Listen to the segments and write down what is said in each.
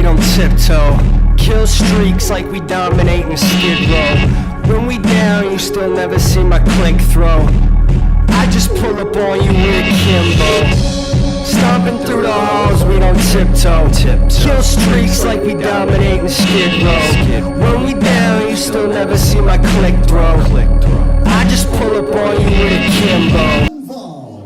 don't tiptoe. Kill streaks like we dominate in Skid Row. When we down, you still never see my click throw. I just pull up on you with a Kimbo. Stomping through the halls, we don't tiptoe. Kill streaks like we dominate in Skid Row. When we down, you still never see my click throw. I just pull up on you with a Kimbo.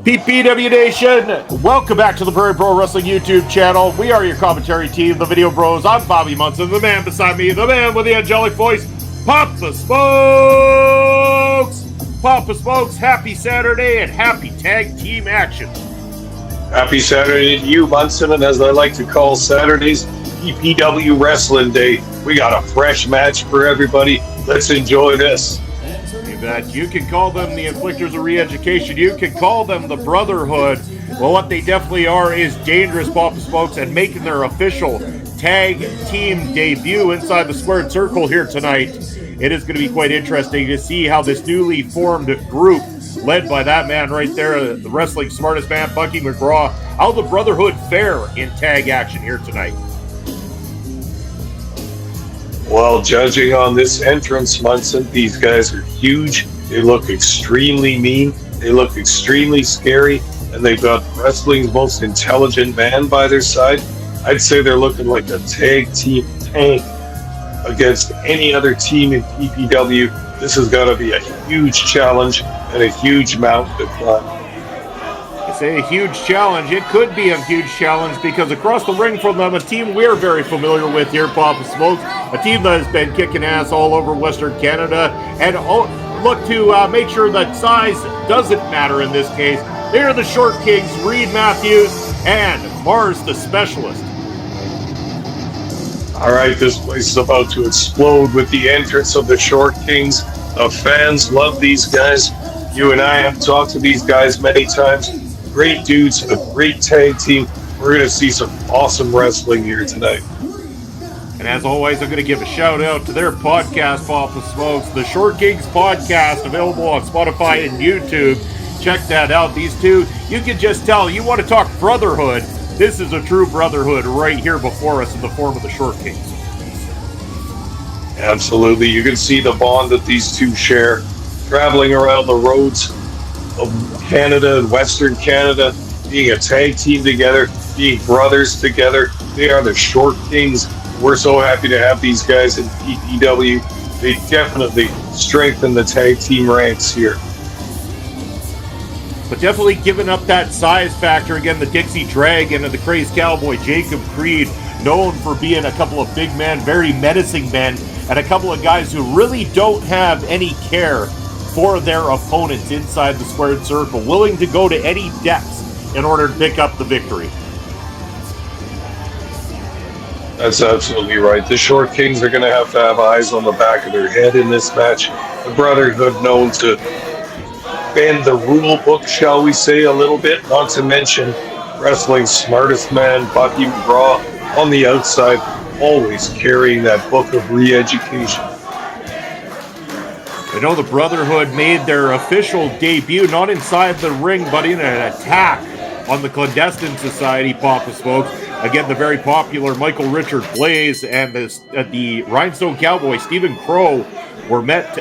PPW Nation, welcome back to the Prairie Pro Wrestling YouTube channel. We are your commentary team, the Video Bros. I'm Bobby Munson, the man beside me, the man with the angelic voice, Papa Smokes! Papa Smokes, happy Saturday and happy tag team action. Happy Saturday to you, Munson, and as I like to call Saturdays, PPW Wrestling Day. We got a fresh match for everybody. Let's enjoy this. That you can call them the inflictors of re-education. You can call them the Brotherhood. Well, what they definitely are is dangerous, Papa Smokes, and making their official tag team debut inside the squared circle here tonight. It is going to be quite interesting to see how this newly formed group, led by that man right there, the wrestling smartest man, Bucky McGraw, how the Brotherhood fare in tag action here tonight. Well, judging on this entrance, Munson, these guys are huge. They look extremely mean. They look extremely scary. And they've got wrestling's most intelligent man by their side. I'd say they're looking like a tag team tank against any other team in PPW. This has got to be a huge challenge and a huge mountain to climb. I say a huge challenge. It could be a huge challenge because across the ring from them, a team we're very familiar with here, Papa Smokes, a team that has been kicking ass all over Western Canada and look to make sure that size doesn't matter in this case. They're the Short Kings, Reid, Mathews, and Marz, the Specialist. All right, this place is about to explode with the entrance of the Short Kings. The fans love these guys. You and I have talked to these guys many times. Great dudes, a great tag team. We're going to see some awesome wrestling here tonight. And as always, I'm going to give a shout out to their podcast, Papa Smokes, the Short Kings podcast, available on Spotify and YouTube. Check that out. These two, you can just tell, you want to talk Brotherhood. This is a true Brotherhood right here before us in the form of the Short Kings. Absolutely. You can see the bond that these two share, traveling around the roads of Canada and Western Canada, being a tag team together, being brothers together. They are the Short Kings. We're so happy to have these guys in PPW. They definitely strengthen the tag team ranks here. But definitely giving up that size factor. Again, the Dixie Dragon and the Crazed Cowboy, Jacob Creed, known for being a couple of big men, very menacing men, and a couple of guys who really don't have any care for their opponents inside the squared circle, willing to go to any depths in order to pick up the victory. That's absolutely right. The Short Kings are going to have eyes on the back of their head in this match. The Brotherhood known to bend the rule book, shall we say, a little bit, not to mention wrestling's smartest man, Bucky McGraw, on the outside, always carrying that book of re-education. I know the Brotherhood made their official debut, not inside the ring, but in an attack on the Clandestine Society, Papa Smokes. Again, the very popular Michael Richard Blaze and the Rhinestone Cowboy, Stephen Crow, were met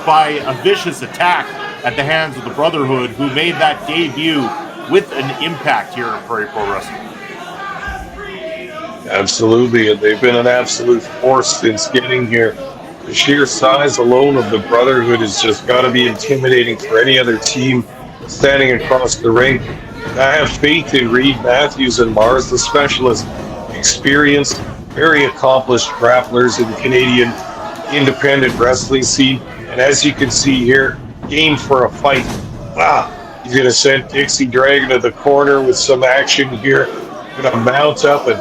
by a vicious attack at the hands of the Brotherhood, who made that debut with an impact here in Prairie Pro Wrestling. Absolutely, and they've been an absolute force since getting here. The sheer size alone of the Brotherhood has just got to be intimidating for any other team standing across the ring. I have faith in Reid, Mathews, and Marz, the Specialist. Experienced, very accomplished grapplers in the Canadian independent wrestling scene. And as you can see here, game for a fight. He's going to send Dixie Dragon to the corner with some action here. Going to mount up and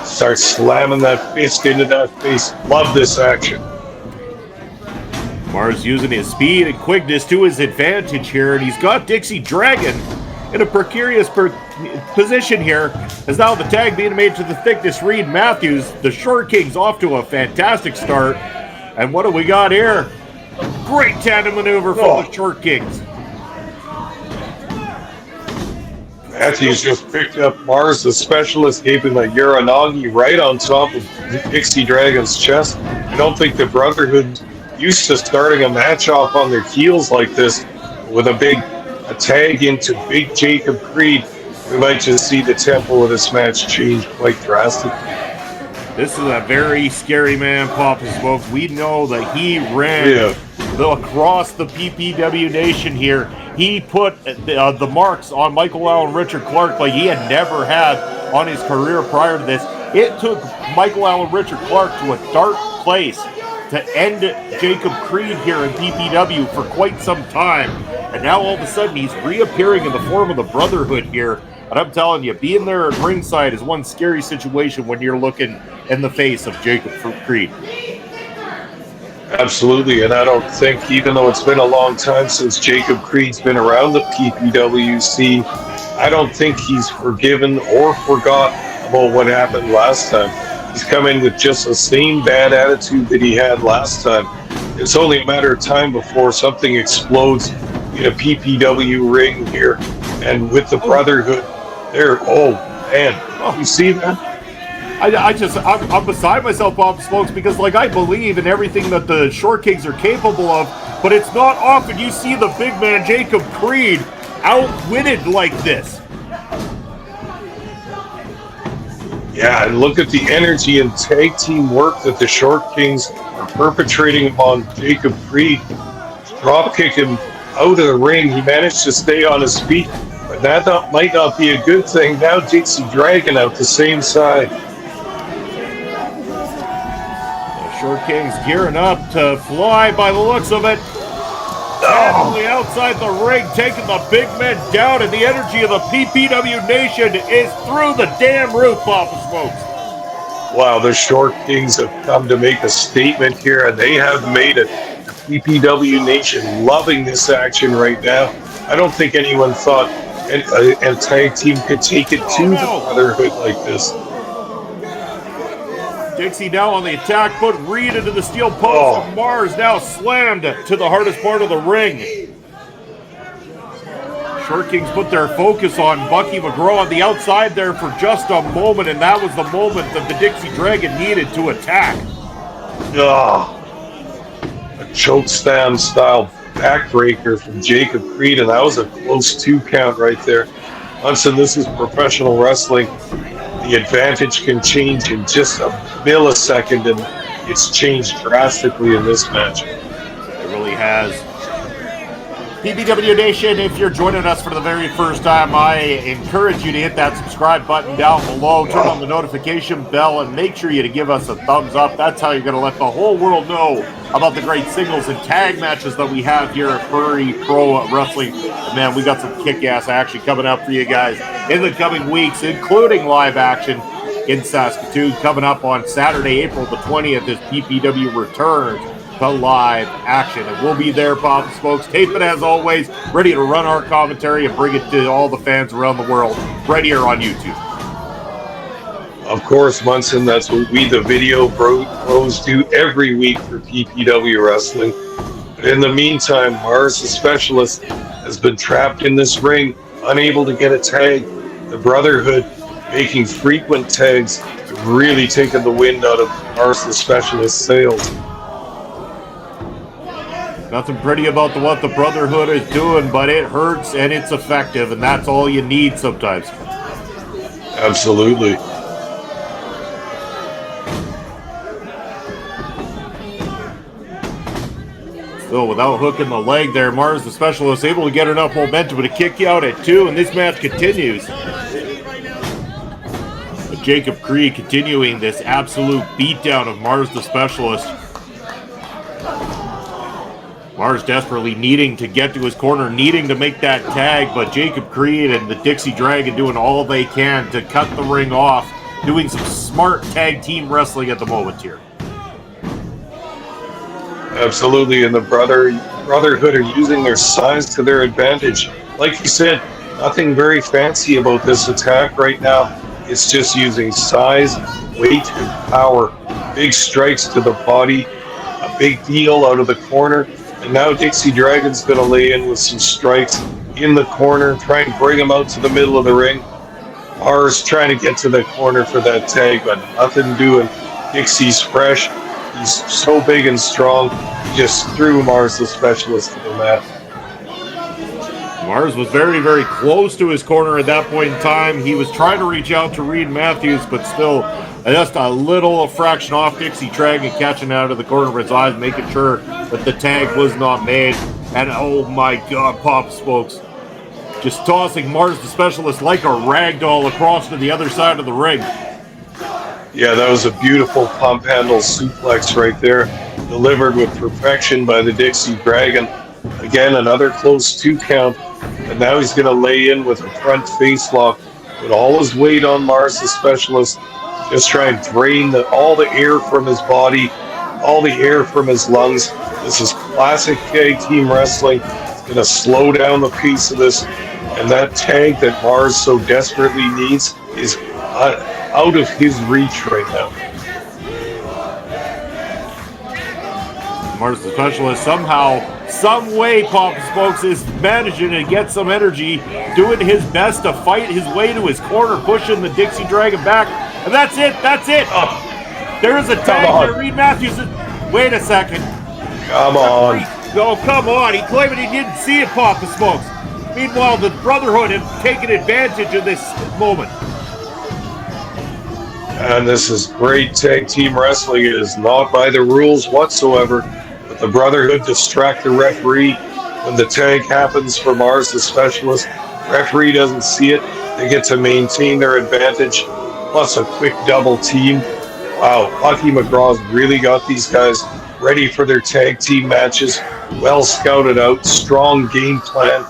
start slamming that fist into that face. Love this action. Marz using his speed and quickness to his advantage here, and he's got Dixie Dragon in a precarious position here, as now the tag being made to the thickness. Reid, Mathews, the Short Kings off to a fantastic start. And what do we got here? Great tandem maneuver from the Short Kings. Mathews just picked up Marz, the specialist, gave him a Uranagi right on top of Dixie Dragon's chest. I don't think the Brotherhood used to starting a match off on their heels like this with a tag into Big Jacob Creed. We might just see the tempo of this match change quite drastically. This is a very scary man, Papa Smoke. We know that he ran across the PPW Nation here. He put the marks on Michael Allen Richard Clark like he had never had on his career prior to this. It took Michael Allen Richard Clark to a dark place to end Jacob Creed here in PPW for quite some time. And now all of a sudden he's reappearing in the form of the Brotherhood here. And I'm telling you, being there at ringside is one scary situation when you're looking in the face of Jacob Creed. Absolutely, and I don't think, even though it's been a long time since Jacob Creed's been around the PPWC, I don't think he's forgiven or forgot about what happened last time. He's come in with just the same bad attitude that he had last time. It's only a matter of time before something explodes in a PPW ring here, and with the Brotherhood, you see that? I'm beside myself, Bob Smokes, because I believe in everything that the Short Kings are capable of, but it's not often you see the big man Jacob Creed outwitted like this. Yeah, and look at the energy and tag team work that the Short Kings are perpetrating upon Jacob Creed. Drop kick him out of the ring. He managed to stay on his feet, but that might not be a good thing. Now Dixie Dragon out the same side. Short Kings gearing up to fly by the looks of it. Definitely outside the ring, taking the big men down, and the energy of the PPW Nation is through the damn roof, Papa Smokes. Wow, the Short Kings have come to make a statement here, and they have made it. The PPW Nation loving this action right now. I don't think anyone thought a tag team could take it to the Brotherhood like this. Dixie now on the attack, put Reid into the steel post, and Marz now slammed to the hardest part of the ring. Short Kings put their focus on Bucky McGraw on the outside there for just a moment, and that was the moment that the Dixie Dragon needed to attack. A choke slam style backbreaker from Jacob Creed, and that was a close 2 count right there. Listen, this is professional wrestling. The advantage can change in just a millisecond, and it's changed drastically in this match. It really has. PPW Nation, if you're joining us for the very first time, I encourage you to hit that subscribe button down below, turn on the notification bell, and make sure you to give us a thumbs up. That's how you're going to let the whole world know about the great singles and tag matches that we have here at Prairie Pro Wrestling. And man, we got some kick-ass action coming up for you guys in the coming weeks, including live action in Saskatoon coming up on Saturday, April the 20th as PPW returns to live action. And we'll be there, Papa Smokes, taping as always, ready to run our commentary and bring it to all the fans around the world right here on YouTube. Of course, Munson, that's what we, the video pros, do every week for PPW Wrestling. But in the meantime, Marz, the specialist, has been trapped in this ring, unable to get a tag. The Brotherhood making frequent tags, really taking the wind out of Marz, the specialist's sails. Nothing pretty about what the Brotherhood is doing, but it hurts and it's effective, and that's all you need sometimes. Absolutely. Still, without hooking the leg there, Marz, the specialist, able to get enough momentum to kick you out at 2, and this match continues. But Jacob Creed continuing this absolute beatdown of Marz, the specialist. Marz desperately needing to get to his corner, needing to make that tag, but Jacob Creed and the Dixie Dragon doing all they can to cut the ring off, doing some smart tag team wrestling at the moment here. Absolutely, and the Brotherhood are using their size to their advantage. Like you said, nothing very fancy about this attack right now. It's just using size, weight, and power. Big strikes to the body, a big deal out of the corner, and now Dixie Dragon's going to lay in with some strikes in the corner, try and bring him out to the middle of the ring. Marz trying to get to the corner for that tag, but nothing doing. Dixie's fresh. He's so big and strong. He just threw Marz, the specialist, to the mat. Marz was very, very close to his corner at that point in time. He was trying to reach out to Reid Mathews, but still just a fraction off. Dixie Dragon catching out of the corner of his eyes, making sure that the tag was not made. And oh my God, Pop Smokes. Just tossing Marz, the specialist, like a rag doll across to the other side of the ring. Yeah, that was a beautiful pump handle suplex right there, delivered with perfection by the Dixie Dragon. Again, another close 2 count, and now he's going to lay in with a front face lock, put all his weight on Marz, the specialist, just try and drain all the air from his body, all the air from his lungs. This is classic tag team wrestling. It's going to slow down the pace of this, and that tag that Marz so desperately needs is out of his reach right now. Marz, the specialist, somehow, some way, Pop Smokes is managing to get some energy, doing his best to fight his way to his corner, pushing the Dixie Dragon back, and that's it. Oh, there is a tag there. Reid Mathews. Wait a second. Come on. Oh, come on. He claimed he didn't see it, Pop Smokes. Meanwhile, the Brotherhood have taken advantage of this moment. And this is great tag team wrestling. It is not by the rules whatsoever. But the Brotherhood distract the referee when the tag happens for Marz, the specialist. Referee doesn't see it. They get to maintain their advantage. Plus a quick double team. Wow, Bucky McGraw's really got these guys ready for their tag team matches. Well scouted out, strong game plan.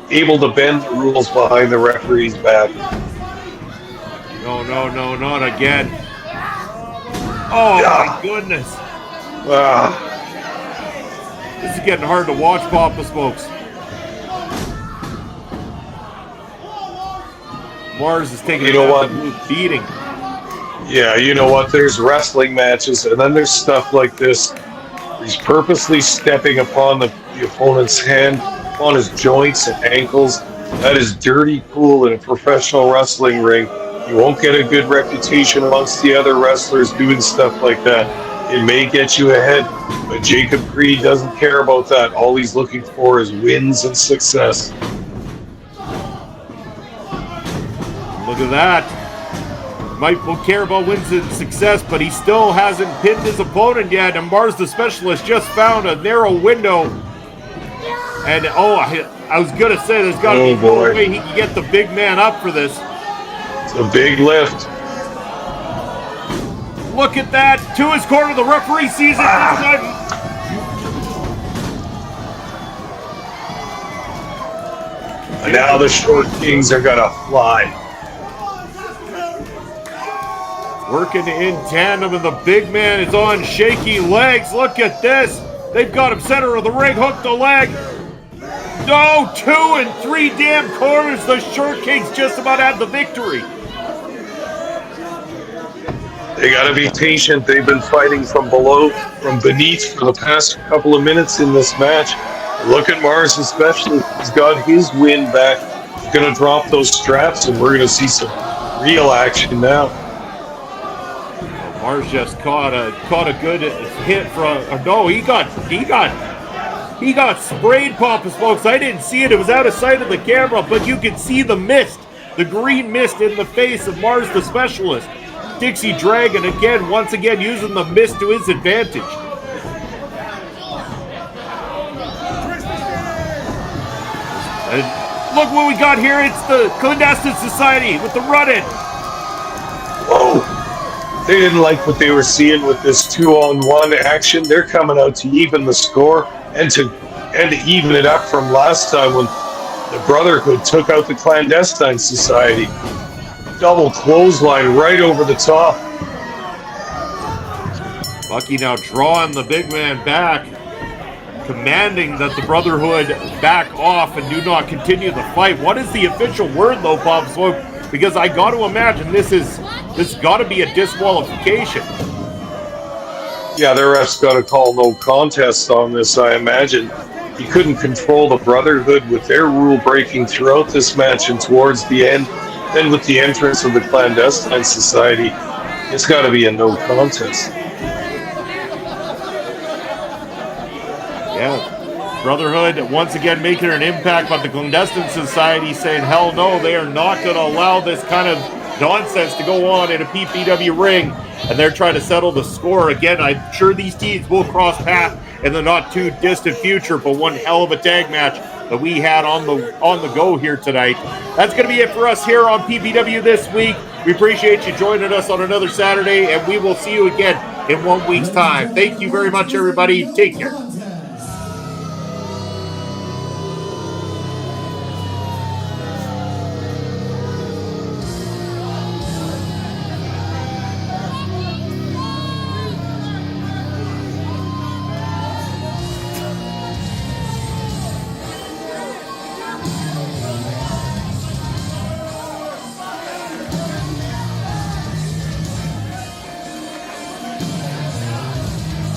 Able to bend the rules behind the referee's back. No, not again. Oh, my goodness. This is getting hard to watch, Papa Smokes. Marz is taking a beating. Yeah, you know what? There's wrestling matches, and then there's stuff like this. He's purposely stepping upon the opponent's hand, on his joints and ankles. That is dirty pool in a professional wrestling ring. You won't get a good reputation amongst the other wrestlers doing stuff like that. It may get you ahead, but Jacob Reid doesn't care about that. All he's looking for is wins and success. Look at that. Might care about wins and success, but he still hasn't pinned his opponent yet. And Marz, the specialist, just found a narrow window. And I was going to say there's got to be no way he can get the big man up for this. It's a big lift. Look at that. To his corner. The referee sees it. And now the Short Kings are going to fly. Working in tandem, and the big man is on shaky legs. Look at this. They've got him center of the ring. Hook the leg. No, 2 and 3 damn corners. The Short Kings just about had the victory. They got to be patient. They've been fighting from below, from beneath for the past couple of minutes in this match. Look at Marz especially. He's got his win back. He's going to drop those straps, and we're going to see some real action now. Marz just caught a good hit from. No, he got sprayed, Papa Smokes. I didn't see it. It was out of sight of the camera, but you could see the mist, the green mist in the face of Marz, the specialist. Dixie Dragon once again using the mist to his advantage. And look what we got here. It's the Clandestine Society with the run-in. Whoa. They didn't like what they were seeing with this 2-on-1 action. They're coming out to even the score and to even it up from last time when the Brotherhood took out the Clandestine Society. Double clothesline right over the top. Bucky now drawing the big man back, commanding that the Brotherhood back off and do not continue the fight. What is the official word, though, Bob Smoke? Because I got to imagine this got to be a disqualification. Yeah, the ref's got to call no contest on this, I imagine. He couldn't control the Brotherhood with their rule breaking throughout this match and towards the end. Then with the entrance of the Clandestine Society, it's got to be a no contest. Yeah. Brotherhood once again making an impact, but the Clandestine Society saying, hell no, they are not going to allow this kind of nonsense to go on in a PPW ring, and they're trying to settle the score. Again, I'm sure these teams will cross paths in the not too distant future, but one hell of a tag match that we had on the go here tonight. That's going to be it for us here on PPW this week. We appreciate you joining us on another Saturday, and we will see you again in 1 week's time. Thank you very much, everybody. Take care.